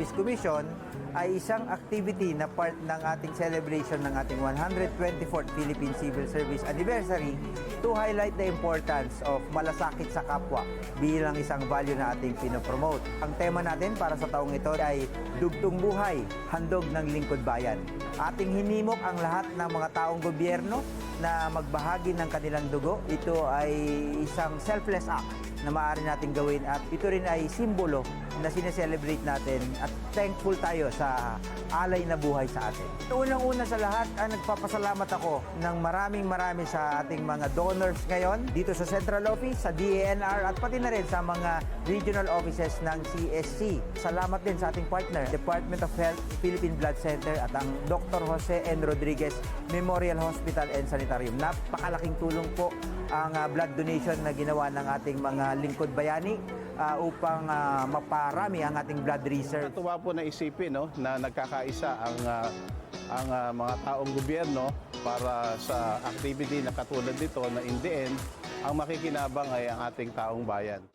Service Commission ay isang activity na part ng ating celebration ng ating 124th Philippine Civil Service Anniversary to highlight the importance of malasakit sa kapwa bilang isang value na ating pinopromote. Ang tema natin para sa taong ito ay Dugtong Buhay, Handog ng Lingkod Bayan. Ating hinimok ang lahat ng mga taong gobyerno na magbahagi ng kanilang dugo. Ito ay isang selfless act na maaari natin gawin at ito rin ay simbolo na sineselebrate natin at thankful tayo sa alay na buhay sa atin. Unang-una sa lahat, nagpapasalamat ako ng maraming sa ating mga donors ngayon dito sa Central Office, sa DANR at pati na rin sa mga regional offices ng CSC. Salamat din sa ating partner, Department of Health, Philippine Blood Center at ang Dr. Jose N. Rodriguez Memorial Hospital and Sanitarium. Napakalaking tulong po ang blood donation na ginawa ng ating mga lingkod bayani upang maparami ang ating blood reserve. Natuwa po na isipin na nagkakaisa ang mga taong gobyerno para sa activity na katulad nito na in the end, ang makikinabang ay ang ating taong bayan.